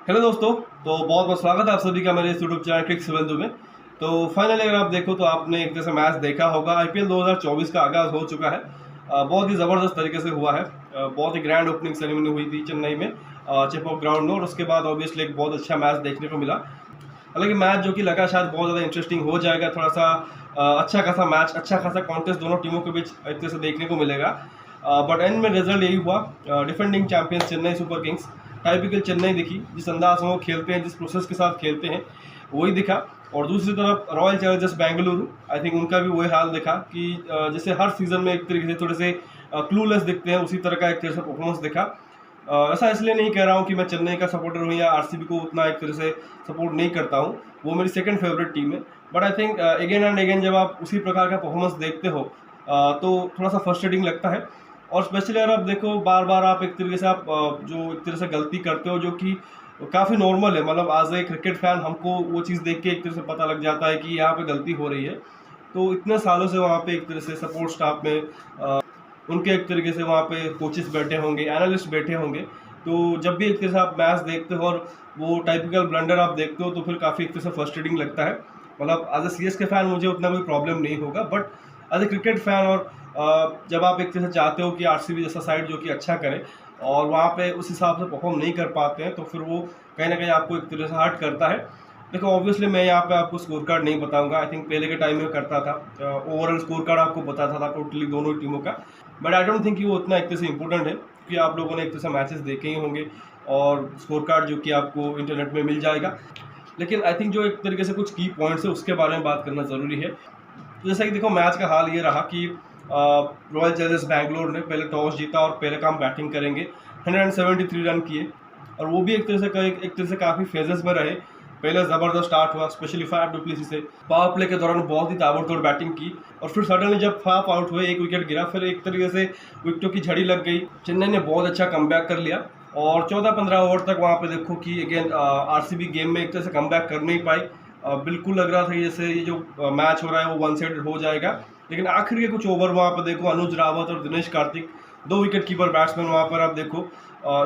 Hello दोस्तों। तो बहुत बहुत स्वागत है आप सभी का मेरे इस यूट्यूब चैनल क्रिक सिबंधु में। तो फाइनली अगर आप देखो तो आपने एक जैसे मैच देखा होगा, आईपीएल 2024 का आगाज़ हो चुका है। बहुत ही ज़बरदस्त तरीके से हुआ है। बहुत ही ग्रैंड ओपनिंग सेरेमनी हुई थी चेन्नई में, चेपॉक ग्राउंड में, और उसके बाद ऑब्वियसली एक बहुत अच्छा मैच देखने को मिला। हालांकि मैच जो कि लगा शायद बहुत ज़्यादा इंटरेस्टिंग हो जाएगा, थोड़ा सा अच्छा खासा मैच, अच्छा खासा कॉन्टेस्ट दोनों टीमों के बीच एक तरह से देखने को मिलेगा। बट एंड में रिजल्ट यही हुआ, defending champions Chennai super Kings typical Chennai दिखी, जिस अंदाज में वो खेलते हैं, जिस प्रोसेस के साथ खेलते हैं वही दिखा। और दूसरी तरफ royal Challengers Bengaluru, I think उनका भी वही हाल दिखा कि जैसे हर सीजन में एक तरीके से थोड़े से क्लूलेस दिखते हैं, उसी तरह का एक तरह से परफॉर्मेंस दिखा। ऐसा इसलिए नहीं कह रहा हूँ कि मैं चेन्नई का सपोर्टर हूँ या आरसीबी को उतना एक तरह से सपोर्ट नहीं करता हूँ, वो मेरी सेकंड फेवरेट टीम है। But I think again and again जब आप उसी प्रकार का परफॉर्मेंस देखते हो तो थोड़ा सा फ्रस्ट्रेटिंग लगता है। और स्पेशली अगर आप देखो बार बार आप एक तरीके से आप जो एक तरह से गलती करते हो, जो कि काफ़ी नॉर्मल है, मतलब एज ए क्रिकेट फैन हमको वो चीज़ देख के एक तरह से पता लग जाता है कि यहाँ पे गलती हो रही है। तो इतने सालों से वहाँ पे एक तरह से सपोर्ट स्टाफ में उनके एक तरीके से वहाँ पे कोचेस बैठे होंगे, एनालिस्ट बैठे होंगे, तो जब भी एक तरह से आप मैच देखते हो और वो टाइपिकल ब्लंडर आप देखते हो तो फिर काफ़ी एक तरह से फ्रस्ट्रेटिंग लगता है। मतलब एज ए सीएसके फैन मुझे उतना कोई प्रॉब्लम नहीं होगा, but as a cricket fan और जब आप एक तरह से चाहते हो कि आरसीबी जैसा साइड जो कि अच्छा करे और वहाँ पे उस हिसाब से परफॉर्म नहीं कर पाते हैं, तो फिर वो कहीं ना कहीं आपको एक तरह से हर्ट करता है। देखो ऑब्वियसली मैं यहाँ पे आपको स्कोर कार्ड नहीं बताऊंगा, आई थिंक पहले के टाइम में करता था, ओवरऑल स्कोर कार्ड आपको बताता था टोटली दोनों टीमों का। बट आई डोंट थिंक कि वो उतना एक तरह से इंपॉर्टेंट है, क्योंकि आप लोगों ने एक तरह से मैचेस देखे ही होंगे और स्कोर कार्ड जो कि आपको इंटरनेट में मिल जाएगा। लेकिन आई थिंक जो एक तरीके से कुछ की पॉइंट्स है उसके बारे में बात करना ज़रूरी है। तो जैसा कि देखो मैच का हाल ये रहा कि रॉयल चैलेंजर्स बैंगलोर ने पहले टॉस जीता और पहले काम बैटिंग करेंगे, 173 रन किए, और वो भी एक तरह से काफ़ी फेजेस में रहे। पहले ज़बरदस्त स्टार्ट हुआ स्पेशली फाफ डुप्लेसी से, पावर प्ले के दौरान बहुत ही ताबड़तोड़ बैटिंग की, और फिर सडनली जब फाफ आउट हुए, एक विकेट गिरा, फिर एक तरीके से विकेटों की झड़ी लग गई। चेन्नई ने बहुत अच्छा कमबैक कर लिया और 14-15 ओवर तक वहाँ पे देखो कि अगेन आरसीबी गेम में एक तरह से कमबैक कर नहीं पाई। बिल्कुल लग रहा था कि जैसे ये जो मैच हो रहा है वो वन साइडेड हो जाएगा, लेकिन आखिर के कुछ ओवर वहाँ पर देखो अनुज रावत और दिनेश कार्तिक, दो विकेट कीपर बैट्समैन वहाँ पर आप देखो,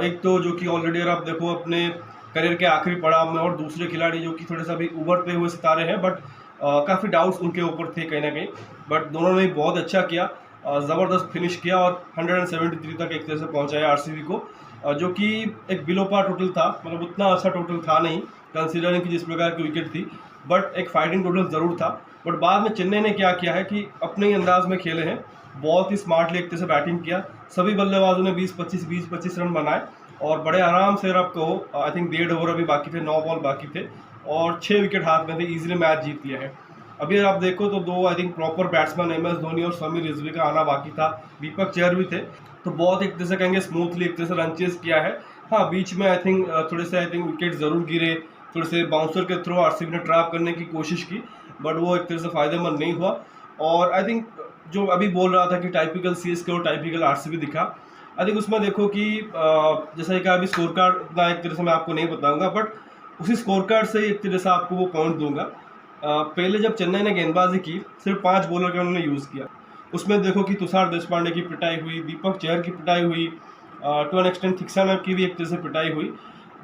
एक तो जो कि ऑलरेडी आप देखो अपने करियर के आखिरी पड़ाव में, और दूसरे खिलाड़ी जो कि थोड़े सा भी उभरते हुए सितारे हैं, बट काफ़ी डाउट्स उनके ऊपर थे कहीं ना कहीं, बट दोनों ने बहुत अच्छा किया, ज़बरदस्त फिनिश किया और 173 तक एक तरह से पहुँचाया आरसीबी को, जो कि एक बिलो पार टोटल था, मतलब उतना अच्छा टोटल था नहीं कंसिडरिंग कि जिस प्रकार की विकेट थी, बट एक फाइटिंग टोटल ज़रूर था। बट बाद में चेन्नई ने क्या किया है कि अपने ही अंदाज में खेले हैं, बहुत ही स्मार्टली एक तरह से बैटिंग किया, सभी बल्लेबाजों ने 20-25 रन बनाए, और बड़े आराम से आप कहो आई थिंक 1.5 ओवर अभी बाकी थे, 9 बॉल बाकी थे, और 6 विकेट हाथ में थे, इजीली मैच जीत लिया है। अभी अगर आप देखो तो दो I think proper batsman MS Dhoni और समीर रिजवी का आना बाकी था, दीपक चहर भी थे, तो बहुत एक तरह से कहेंगे स्मूथली एक तरह से रन चेस किया है। हाँ, बीच में आई थिंक थोड़े से आई थिंक विकेट ज़रूर गिरे, थोड़े से बाउंसर के थ्रू आरसीबी ने ट्रैप करने की कोशिश की, बट वो एक तरह से फ़ायदेमंद नहीं हुआ। और आई थिंक जो अभी बोल रहा था कि टाइपिकल सीएसके और टाइपिकल आरसीबी दिखा, आई थिंक उसमें देखो कि जैसा कि अभी स्कोर कार्ड उतना एक तरह से मैं आपको नहीं बताऊंगा, बट उसी स्कोर कार्ड से एक तरह से आपको वो पॉइंट दूंगा। पहले जब चेन्नई ने गेंदबाजी की सिर्फ 5 बॉलर का उन्होंने यूज़ किया, उसमें देखो कि तुषार देशपांडे की पिटाई हुई, दीपक चहर की पिटाई हुई, टू एन एक्सटेंट थिक्साना की भी एक तरह से पिटाई हुई,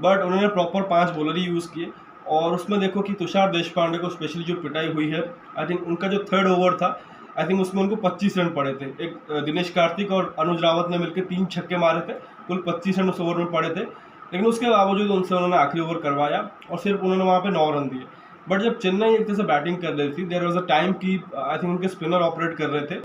बट उन्होंने प्रॉपर 5 बॉलर ही यूज़ किए। और उसमें देखो कि तुषार देशपांडे को स्पेशली जो पिटाई हुई है, आई थिंक उनका जो थर्ड ओवर था, आई थिंक उसमें उनको 25 रन पड़े थे। एक दिनेश कार्तिक और अनुज रावत ने मिलकर 3 छक्के मारे थे, कुल 25 रन उस ओवर में पड़े थे, लेकिन उसके बावजूद उनसे उन्होंने आखिरी ओवर करवाया और सिर्फ उन्होंने वहाँ पे 9 रन दिए। बट जब चेन्नई एक तरह से बैटिंग कर रही थी, देयर वॉज अ टाइम की आई थिंक उनके स्पिनर ऑपरेट कर रहे थे,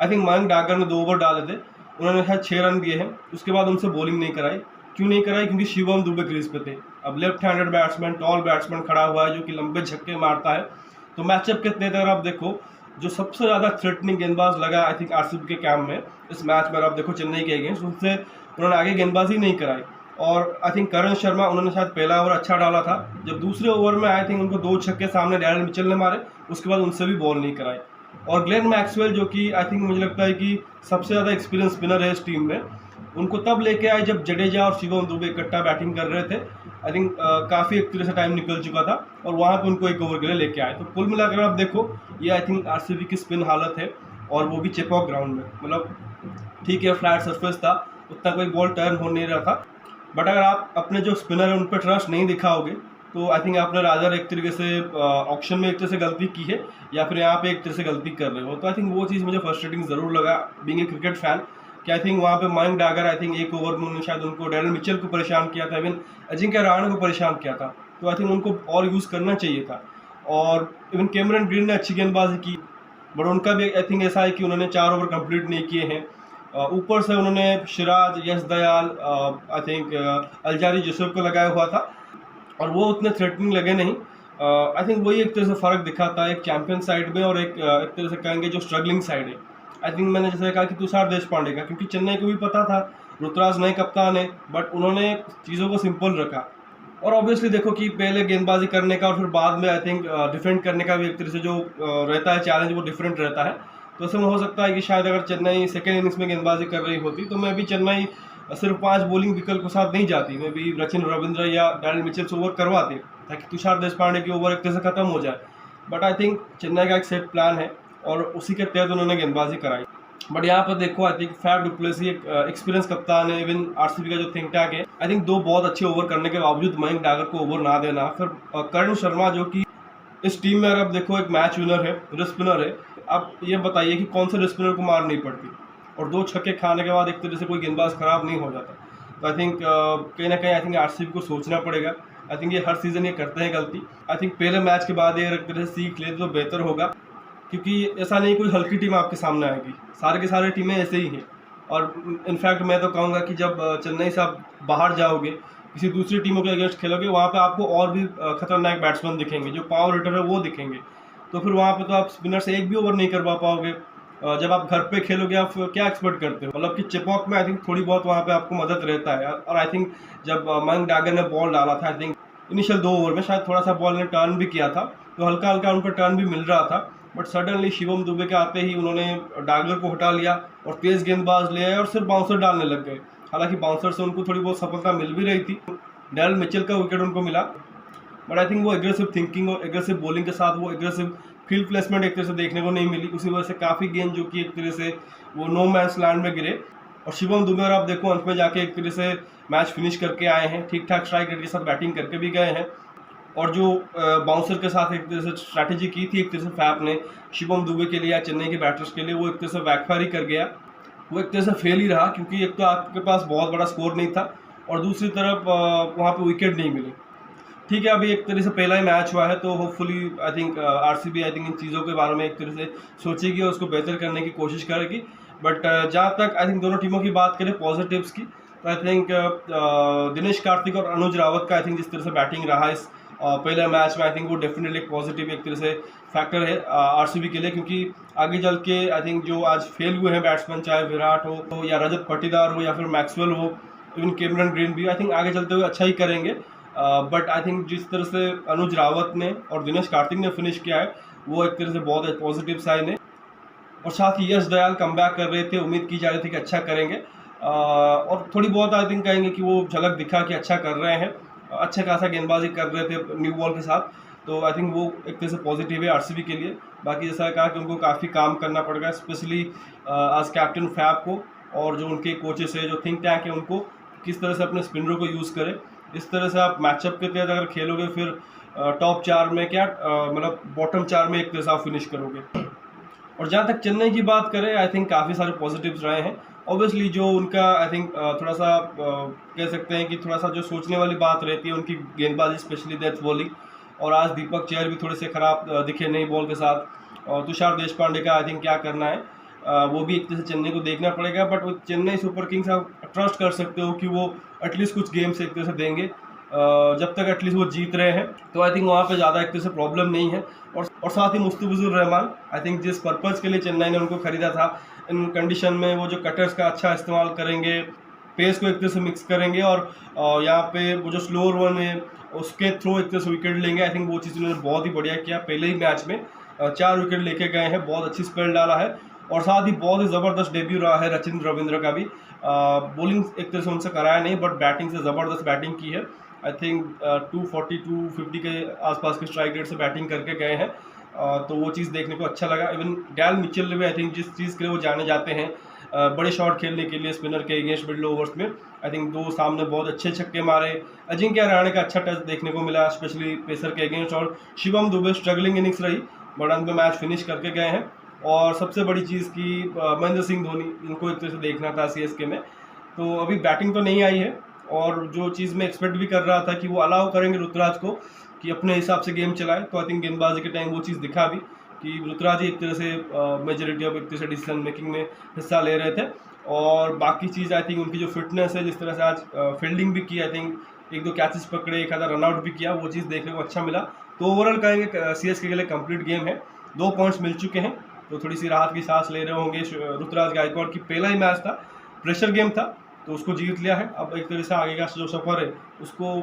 आई थिंक मयंक डागर ने 2 ओवर डाले थे, उन्होंने शायद 6 रन दिए हैं, उसके बाद उनसे बॉलिंग नहीं कराई। क्यों नहीं कराई? क्योंकि शिवम दुबे क्रीज पे थे। अब left handed batsman, tall batsman खड़ा हुआ है जो कि लंबे छक्के मारता है, तो मैचअप कितने थे आप देखो, जो सबसे ज़्यादा थ्रेटनिंग गेंदबाज लगा आई थिंक आरसीबी के कैंप में इस मैच में, आप देखो चेन्नई के अगेंस्ट, उनसे उन्होंने आगे गेंदबाजी नहीं कराई। और आई थिंक करण शर्मा, उन्होंने शायद पहला ओवर अच्छा डाला था, जब दूसरे ओवर में आई थिंक उनको 2 छक्के सामने डैरेल मिचेल ने मारे, उसके बाद उनसे भी बॉल नहीं कराई। और ग्लेन मैक्सवेल जो कि आई थिंक मुझे लगता है कि सबसे ज़्यादा एक्सपीरियंस स्पिनर है इस टीम में, उनको तब लेके आए जब जडेजा और शिवम दुबे इकट्ठा बैटिंग कर रहे थे। आई थिंक काफ़ी एक तरह से टाइम निकल चुका था और वहाँ पे उनको एक ओवर के लिए लेके आए। तो कुल मिलाकर आप देखो, ये आई थिंक आरसीबी की स्पिन हालत है, और वो भी चेपॉक ग्राउंड में। मतलब ठीक है, फ्लैट सरफेस था, उतना कोई बॉल टर्न हो नहीं रहा था, बट अगर आप अपने जो स्पिनर है उन पर ट्रस्ट नहीं दिखाओगे तो आई थिंक आपने रादर एक तरीके से ऑप्शन में एक तरह से गलती की है या फिर यहाँ पे एक तरह से गलती कर रहे हो। तो आई थिंक वो चीज़ मुझे फ्रस्ट्रेटिंग ज़रूर लगा बीइंग ए क्रिकेट फैन कि आई थिंक वहाँ पे मयंक डागर आई थिंक एक ओवर में उन्होंने शायद उनको डैरेन मिचेल को परेशान किया था, इवन अजिंक्य रहाणे को परेशान किया था। तो आई थिंक उनको और यूज़ करना चाहिए था। और इवन कैमरन ग्रीन ने अच्छी गेंदबाजी की, बट उनका भी आई थिंक ऐसा है कि उन्होंने 4 ओवर कंप्लीट नहीं किए हैं। ऊपर से उन्होंने Siraj, Yash Dayal, I think Alzarri Joseph को लगाया हुआ था और वो उतने थ्रेटनिंग लगे नहीं। आई थिंक वही एक तरह से फ़र्क दिखाता है एक चैंपियन साइड में और एक तरह से कहेंगे जो स्ट्रगलिंग साइड है। आई थिंक मैंने जैसे कहा कि तुषार देशपांडे का, क्योंकि चेन्नई को भी पता था ऋतुराज नए कप्तान है, बट उन्होंने चीज़ों को सिंपल रखा। और ऑब्वियसली देखो कि पहले गेंदबाजी करने का और फिर बाद में आई थिंक डिफेंड करने का भी एक तरह से जो रहता है चैलेंज वो डिफरेंट रहता है। तो ऐसे में हो सकता है कि शायद अगर चेन्नई सेकेंड इनिंग्स में गेंदबाजी कर रही होती तो मैं भी चेन्नई सिर्फ 5 बॉलिंग विकल्प के साथ नहीं जाती, मैं भी रचिन रविंद्र या डैरेन मिचेल से ओवर करवाते ताकि तुषार देशपांडे की ओवर एक तरह से खत्म हो जाए। बट आई थिंक चेन्नई का एक सेट प्लान है और उसी के तहत उन्होंने गेंदबाजी कराई। बट यहाँ पर देखो I think Faf du Plessis एक एक्सपीरियंस कप्तान है, इवन आरसीबी का जो थिंक टैंक है, आई थिंक 2 बहुत अच्छे ओवर करने के बावजूद मयंक डागर को ओवर ना देना। फिर करण शर्मा जो कि इस टीम में अगर आप देखो एक मैच विनर है, रिस्ट स्पिनर है, आप ये बताइए कि कौन से रिस्ट स्पिनर को मार नहीं पड़ती और 2 छक्के खाने के बाद एक तरह से कोई गेंदबाज खराब नहीं हो जाता। तो आई थिंक कहीं ना कहीं आई थिंक आरसीबी को सोचना पड़ेगा। आई थिंक ये हर सीज़न ये करते हैं गलती। आई थिंक पहले मैच के बाद ये एक तरह से सीख ले तो बेहतर होगा, क्योंकि ऐसा नहीं कोई हल्की टीम आपके सामने आएगी, सारे के सारे टीमें ऐसे ही हैं। और इनफैक्ट मैं तो कहूँगा कि जब चेन्नई से आप बाहर जाओगे किसी दूसरी टीमों के अगेंस्ट खेलोगे, वहाँ पे आपको और भी खतरनाक बैट्समैन दिखेंगे, जो पावर हिटर है वो दिखेंगे। तो फिर वहाँ पे तो आप स्पिनर से एक भी ओवर नहीं करवा पाओगे। जब आप घर पे खेलोगे आप क्या एक्सपेक्ट करते हो, मतलब कि चिपॉक में आई थिंक थोड़ी बहुत वहाँ पे आपको मदद रहता है। और आई थिंक जब मयंक डागर ने बॉल डाला था, आई थिंक इनिशियल 2 ओवर में शायद थोड़ा सा बॉल ने टर्न भी किया था, तो हल्का हल्का उन पर टर्न भी मिल रहा था। बट सडनली शिवम दुबे के आते ही उन्होंने डागर को हटा लिया और तेज़ गेंदबाज ले आए और सिर्फ बाउंसर डालने लग गए। हालांकि बाउंसर से उनको थोड़ी बहुत सफलता मिल भी रही थी, डैरेन मिचेल का विकेट उनको मिला, बट आई थिंक वो एग्रेसिव थिंकिंग और एग्रेसिव बॉलिंग के साथ वो एग्रेसिव फील्ड प्लेसमेंट एक तरह से देखने को नहीं मिली। उसी वजह से काफ़ी गेंद जो कि एक तरह से वो नो मैंस लैंड में गिरे। और शिवम दुबे और आप देखो अंत में जाके एक तरह से मैच फिनिश करके आए हैं, ठीक ठाक स्ट्राइक रेट के साथ बैटिंग करके भी गए हैं। और जो बाउंसर के साथ एक तरह से स्ट्रैटेजी की थी एक तरह से फैफ ने शिवम दुबे के लिए या चेन्नई के बैटर्स के लिए, वो एक तरह से बैकफायर ही कर गया, वो एक तरह से फेल ही रहा, क्योंकि एक तो आपके पास बहुत बड़ा स्कोर नहीं था और दूसरी तरफ वहाँ पे विकेट नहीं मिली। ठीक है, अभी एक तरह से पहला ही मैच हुआ है, तो hopefully I think RCB I think in चीज़ों के बारे में एक तरह से सोचेगी और उसको बेहतर करने की कोशिश करेगी। बट जहाँ तक आई थिंक दोनों टीमों की बात करें पॉजिटिव्स की, तो आई थिंक दिनेश कार्तिक और अनुज रावत का आई थिंक जिस तरह से बैटिंग रहा इस पहले मैच में, आई थिंक वो डेफिनेटली एक पॉजिटिव एक तरह से फैक्टर है आरसीबी के लिए, क्योंकि आगे चल के आई थिंक जो आज फेल हुए हैं बैट्समैन, चाहे विराट हो या रजत पाटीदार हो या फिर मैक्सवेल हो, इवन कैमरन ग्रीन भी, आई थिंक आगे चलते हुए अच्छा ही करेंगे। बट आई थिंक जिस तरह से अनुज रावत ने और दिनेश कार्तिक ने फिनिश किया है वो एक तरह से बहुत पॉजिटिव साइन है। और साथ ही यश दयाल कमबैक कर रहे थे, उम्मीद की जा रही थी कि अच्छा करेंगे और थोड़ी बहुत आई थिंक कहेंगे कि वो झलक दिखा कि अच्छा कर रहे हैं, अच्छा खासा गेंदबाजी कर रहे थे न्यू बॉल के साथ। तो आई थिंक वो एक तरह से पॉजिटिव है आरसीबी के लिए। बाकी जैसा कहा कि उनको काफ़ी काम करना पड़ेगा, स्पेशली आज कैप्टन फैफ को और जो उनके कोचेस है, जो थिंक टैंक है, उनको किस तरह से अपने स्पिनरों को यूज़ करें। इस तरह से आप मैचअप के तहत अगर खेलोगे फिर टॉप 4 में क्या मतलब बॉटम 4 में एक तरह से आप फिनिश करोगे। और जहाँ तक चेन्नई की बात करें, आई थिंक काफ़ी सारे पॉजिटिव्स रहे हैं। ऑब्वियसली जो उनका आई थिंक थोड़ा सा कह सकते हैं कि थोड़ा सा जो सोचने वाली बात रहती है उनकी गेंदबाजी, स्पेशली डेथ बॉलिंग। और आज दीपक चहर भी थोड़े से ख़राब दिखे नई बॉल के साथ। और तुषार देशपांडे का आई थिंक क्या करना है वो भी एक तरह से चेन्नई को देखना पड़ेगा। बट वो चेन्नई सुपर किंग्स आप ट्रस्ट कर सकते हो कि वो एटलीस्ट कुछ गेम्स एक तरह से देंगे, जब तक एटलीस्ट वो जीत रहे हैं। तो आई थिंक वहाँ पे ज़्यादा एक तरह से प्रॉब्लम नहीं है। और साथ ही मुस्तफिजुर रहमान, आई थिंक जिस पर्पज़ के लिए चेन्नई ने उनको ख़रीदा था, इन कंडीशन में वो जो कटर्स का अच्छा इस्तेमाल करेंगे, पेस को एक तरह से मिक्स करेंगे और यहाँ पे वो जो स्लोअर वन है उसके थ्रू एक तरह से विकेट लेंगे। आई थिंक वो चीज़ उन्होंने बहुत ही बढ़िया किया, पहले ही मैच में 4 विकेट लेके गए हैं, बहुत अच्छी स्पेल डाला है। और साथ ही बहुत ही ज़बरदस्त डेब्यू रहा है रचिन रविंद्र का भी। बॉलिंग एक तरह से उनसे कराया नहीं, बट बैटिंग से ज़बरदस्त बैटिंग की है। आई थिंक 240-250 के आसपास के स्ट्राइक रेट से बैटिंग करके गए हैं। तो वो चीज़ देखने को अच्छा लगा। इवन डैरेन मिचेल ने भी आई थिंक जिस चीज़ के लिए वो जाने जाते हैं बड़े शॉट खेलने के लिए स्पिनर के अगेंस्ट मिडल ओवर्स में। आई थिंक 2 सामने बहुत अच्छे छक्के मारे। अजिंक्य रहाणे का अच्छा टच देखने को मिला स्पेशली पेसर के अगेंस्ट, और शिवम दुबे स्ट्रगलिंग इनिंग्स रही बट अंत में मैच फिनिश करके गए हैं। और सबसे बड़ी चीज़ की महेंद्र सिंह धोनी, इनको एक तरह से देखना था CSK में, तो अभी बैटिंग तो नहीं आई है। और जो चीज़ मैं एक्सपेक्ट भी कर रहा था कि वो अलाउ करेंगे ऋतुराज को कि अपने हिसाब से गेम चलाए, तो आई थिंक गेंदबाजी के टाइम वो चीज़ दिखा भी कि ऋतुराज ही एक तरह से मेजोरिटी ऑफ एक तरह से डिसीजन मेकिंग में हिस्सा ले रहे थे। और बाकी चीज़ आई थिंक उनकी जो फिटनेस है, जिस तरह से आज फील्डिंग भी की, आई थिंक 1-2 कैचेस पकड़े, एक आधा रनआउट भी किया, वो चीज़ देखने को अच्छा मिला। तो ओवरऑल कहेंगे CSK के लिए कंप्लीट गेम है, 2 पॉइंट्स मिल चुके हैं, तो थोड़ी सी राहत की सांस ले रहे होंगे ऋतुराज गायकवाड़ की। पहला ही मैच था, प्रेशर गेम था, तो उसको जीत लिया है। अब एक तरह से आगे का जो सफ़र है उसको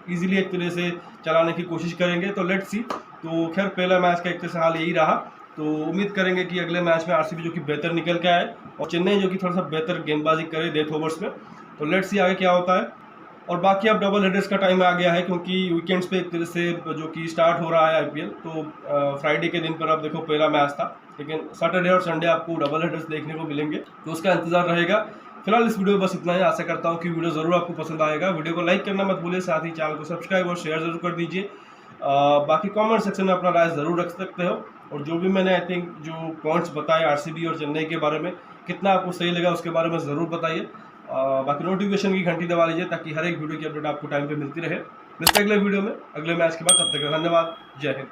ईजिली एक तरह से चलाने की कोशिश करेंगे, तो लेट्स सी। तो खैर पहला मैच का एक तरह से हाल यही रहा, तो उम्मीद करेंगे कि अगले मैच में RCB जो कि बेहतर निकल के आए और चेन्नई जो कि थोड़ा सा बेहतर गेंदबाजी करे डेथ ओवर्स में। तो लेट्स सी आगे क्या होता है। और बाकी अब डबल हेडर्स का टाइम आ गया है, क्योंकि वीकेंड्स पे एक तरह से जो कि स्टार्ट हो रहा है IPL, तो फ्राइडे के दिन पर अब देखो पहला मैच था, लेकिन सैटरडे और संडे आपको डबल हेडर्स देखने को मिलेंगे, तो उसका इंतजार रहेगा। फिलहाल इस वीडियो में बस इतना ही। आशा करता हूँ कि वीडियो ज़रूर आपको पसंद आएगा। वीडियो को लाइक करना मत भूलिए, साथ ही चैनल को सब्सक्राइब और शेयर जरूर कर दीजिए। बाकी कमेंट सेक्शन में अपना राय ज़रूर रख सकते हो, और जो भी मैंने आई थिंक जो पॉइंट्स बताए RCB और चेन्नई के बारे में, कितना आपको सही लगा उसके बारे में ज़रूर बताइए। बाकी नोटिफिकेशन की घंटी दबा लीजिए ताकि हर एक वीडियो की अपडेट आपको टाइम पे मिलती रहे। मिलते हैं अगले वीडियो में अगले मैच के बाद, तब तक धन्यवाद, जय हिंद।